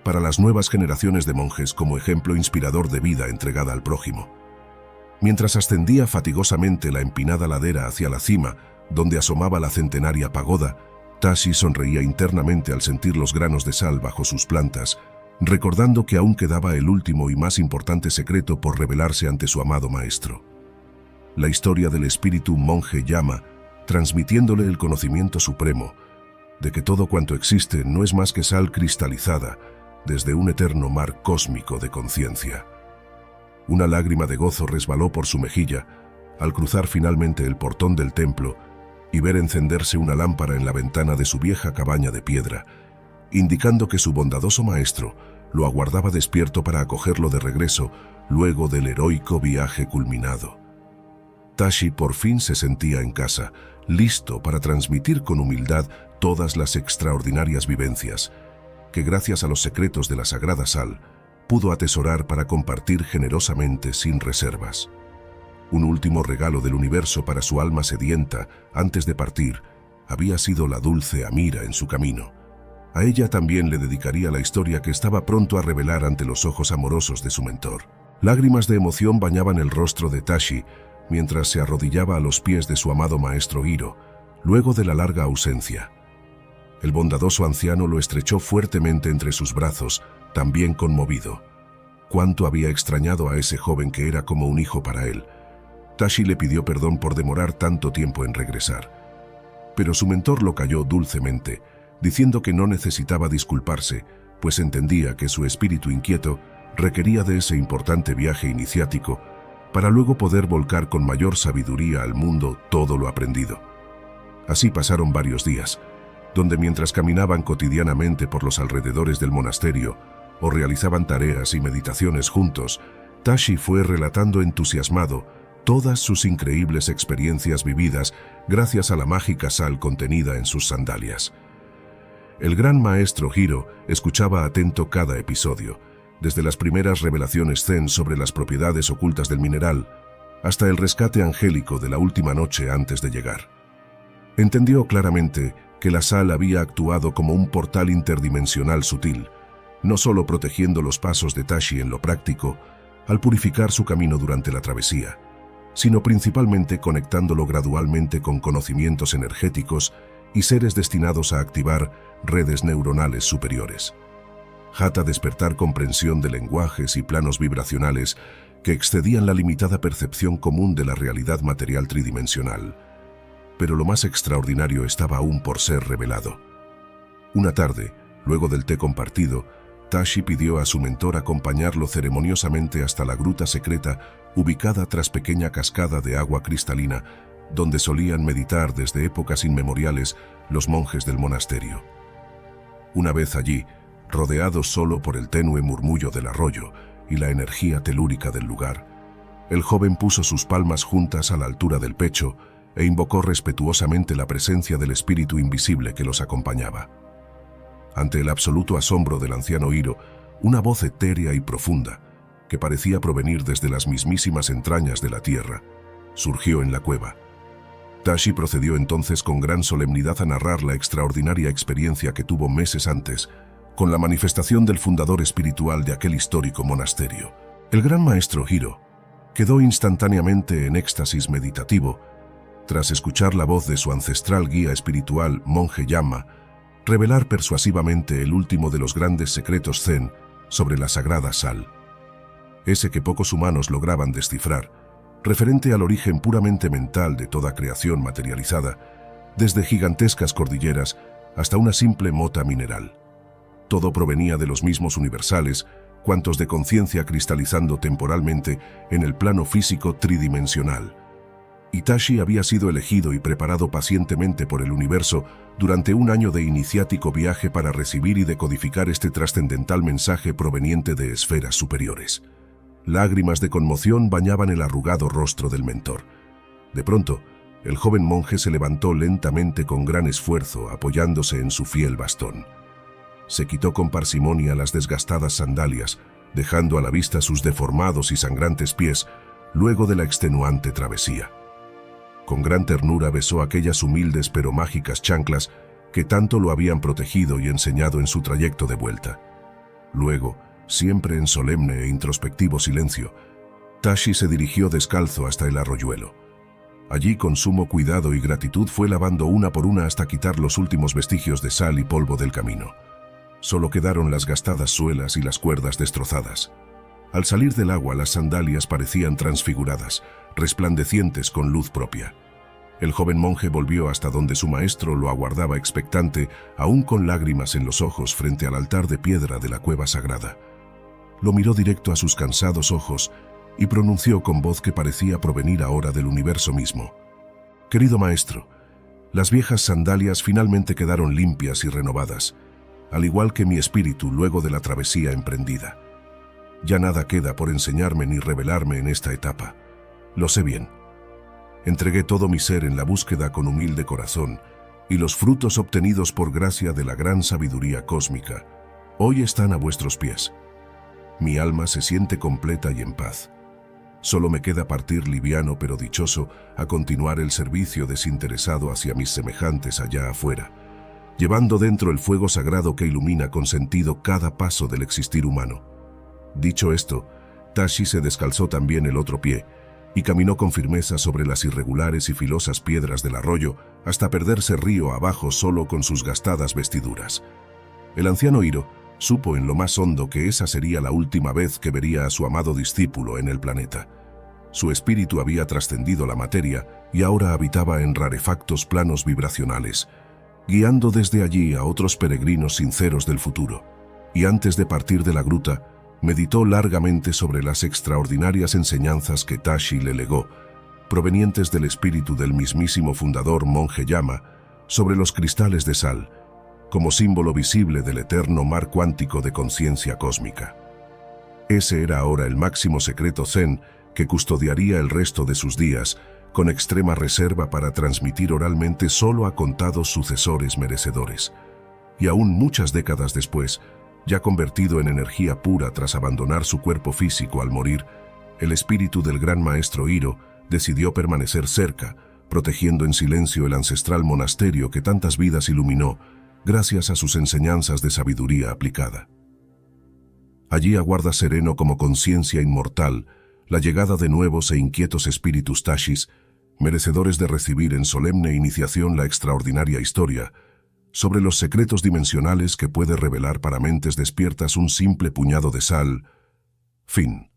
para las nuevas generaciones de monjes como ejemplo inspirador de vida entregada al prójimo. Mientras ascendía fatigosamente la empinada ladera hacia la cima, donde asomaba la centenaria pagoda, Tashi sonreía internamente al sentir los granos de sal bajo sus plantas, recordando que aún quedaba el último y más importante secreto por revelarse ante su amado maestro. La historia del espíritu monje llama, transmitiéndole el conocimiento supremo, de que todo cuanto existe no es más que sal cristalizada desde un eterno mar cósmico de conciencia. Una lágrima de gozo resbaló por su mejilla al cruzar finalmente el portón del templo y ver encenderse una lámpara en la ventana de su vieja cabaña de piedra, indicando que su bondadoso maestro lo aguardaba despierto para acogerlo de regreso luego del heroico viaje culminado. Tashi por fin se sentía en casa, listo para transmitir con humildad todas las extraordinarias vivencias que, gracias a los secretos de la sagrada sal, pudo atesorar para compartir generosamente sin reservas. Un último regalo del universo para su alma sedienta antes de partir había sido la dulce Amira en su camino. A ella también le dedicaría la historia que estaba pronto a revelar ante los ojos amorosos de su mentor. Lágrimas de emoción bañaban el rostro de Tashi mientras se arrodillaba a los pies de su amado maestro Hiro, luego de la larga ausencia. El bondadoso anciano lo estrechó fuertemente entre sus brazos, también conmovido. Cuánto había extrañado a ese joven que era como un hijo para él. Tashi le pidió perdón por demorar tanto tiempo en regresar. Pero su mentor lo calló dulcemente, diciendo que no necesitaba disculparse, pues entendía que su espíritu inquieto requería de ese importante viaje iniciático para luego poder volcar con mayor sabiduría al mundo todo lo aprendido. Así pasaron varios días, donde mientras caminaban cotidianamente por los alrededores del monasterio o realizaban tareas y meditaciones juntos, Tashi fue relatando entusiasmado todas sus increíbles experiencias vividas gracias a la mágica sal contenida en sus sandalias. El gran maestro Hiro escuchaba atento cada episodio, desde las primeras revelaciones zen sobre las propiedades ocultas del mineral hasta el rescate angélico de la última noche antes de llegar. Entendió claramente que la sal había actuado como un portal interdimensional sutil, no solo protegiendo los pasos de Tashi en lo práctico, al purificar su camino durante la travesía, sino principalmente conectándolo gradualmente con conocimientos energéticos y seres destinados a activar redes neuronales superiores. Hata despertar comprensión de lenguajes y planos vibracionales que excedían la limitada percepción común de la realidad material tridimensional. Pero lo más extraordinario estaba aún por ser revelado. Una tarde, luego del té compartido, Tashi pidió a su mentor acompañarlo ceremoniosamente hasta la gruta secreta ubicada tras pequeña cascada de agua cristalina, donde solían meditar desde épocas inmemoriales los monjes del monasterio. Una vez allí, rodeados solo por el tenue murmullo del arroyo y la energía telúrica del lugar, el joven puso sus palmas juntas a la altura del pecho e invocó respetuosamente la presencia del espíritu invisible que los acompañaba. Ante el absoluto asombro del anciano Hiro, una voz etérea y profunda, que parecía provenir desde las mismísimas entrañas de la tierra, surgió en la cueva. Tashi procedió entonces con gran solemnidad a narrar la extraordinaria experiencia que tuvo meses antes, con la manifestación del fundador espiritual de aquel histórico monasterio. El gran maestro Hiro quedó instantáneamente en éxtasis meditativo, tras escuchar la voz de su ancestral guía espiritual, monje Yama, revelar persuasivamente el último de los grandes secretos zen sobre la sagrada sal. Ese que pocos humanos lograban descifrar, referente al origen puramente mental de toda creación materializada, desde gigantescas cordilleras hasta una simple mota mineral. Todo provenía de los mismos universales, cuantos de conciencia cristalizando temporalmente en el plano físico tridimensional. Tashi había sido elegido y preparado pacientemente por el universo durante un año de iniciático viaje para recibir y decodificar este trascendental mensaje proveniente de esferas superiores. Lágrimas de conmoción bañaban el arrugado rostro del mentor. De pronto, el joven monje se levantó lentamente con gran esfuerzo, apoyándose en su fiel bastón. Se quitó con parsimonia las desgastadas sandalias, dejando a la vista sus deformados y sangrantes pies luego de la extenuante travesía. Con gran ternura besó aquellas humildes pero mágicas chanclas que tanto lo habían protegido y enseñado en su trayecto de vuelta. Luego, siempre en solemne e introspectivo silencio, Tashi se dirigió descalzo hasta el arroyuelo. Allí, con sumo cuidado y gratitud, fue lavando una por una hasta quitar los últimos vestigios de sal y polvo del camino. Solo quedaron las gastadas suelas y las cuerdas destrozadas. Al salir del agua, las sandalias parecían transfiguradas, resplandecientes con luz propia. El joven monje volvió hasta donde su maestro lo aguardaba expectante, aún con lágrimas en los ojos frente al altar de piedra de la cueva sagrada. Lo miró directo a sus cansados ojos y pronunció con voz que parecía provenir ahora del universo mismo. «Querido maestro, las viejas sandalias finalmente quedaron limpias y renovadas, al igual que mi espíritu luego de la travesía emprendida. Ya nada queda por enseñarme ni revelarme en esta etapa. Lo sé bien. Entregué todo mi ser en la búsqueda con humilde corazón, y los frutos obtenidos por gracia de la gran sabiduría cósmica hoy están a vuestros pies. Mi alma se siente completa y en paz. Solo me queda partir liviano pero dichoso a continuar el servicio desinteresado hacia mis semejantes allá afuera, llevando dentro el fuego sagrado que ilumina con sentido cada paso del existir humano. Dicho esto, Tashi se descalzó también el otro pie y caminó con firmeza sobre las irregulares y filosas piedras del arroyo hasta perderse río abajo solo con sus gastadas vestiduras. El anciano Hiro supo en lo más hondo que esa sería la última vez que vería a su amado discípulo en el planeta. Su espíritu había trascendido la materia y ahora habitaba en rarefactos planos vibracionales, guiando desde allí a otros peregrinos sinceros del futuro. Y antes de partir de la gruta, meditó largamente sobre las extraordinarias enseñanzas que Tashi le legó, provenientes del espíritu del mismísimo fundador monje Yama, sobre los cristales de sal, como símbolo visible del eterno mar cuántico de conciencia cósmica. Ese era ahora el máximo secreto zen que custodiaría el resto de sus días, con extrema reserva para transmitir oralmente solo a contados sucesores merecedores. Y aún muchas décadas después, ya convertido en energía pura tras abandonar su cuerpo físico al morir, el espíritu del gran maestro Hiro decidió permanecer cerca, protegiendo en silencio el ancestral monasterio que tantas vidas iluminó, gracias a sus enseñanzas de sabiduría aplicada. Allí aguarda sereno como conciencia inmortal la llegada de nuevos e inquietos espíritus Tashis, merecedores de recibir en solemne iniciación la extraordinaria historia sobre los secretos dimensionales que puede revelar para mentes despiertas un simple puñado de sal. Fin.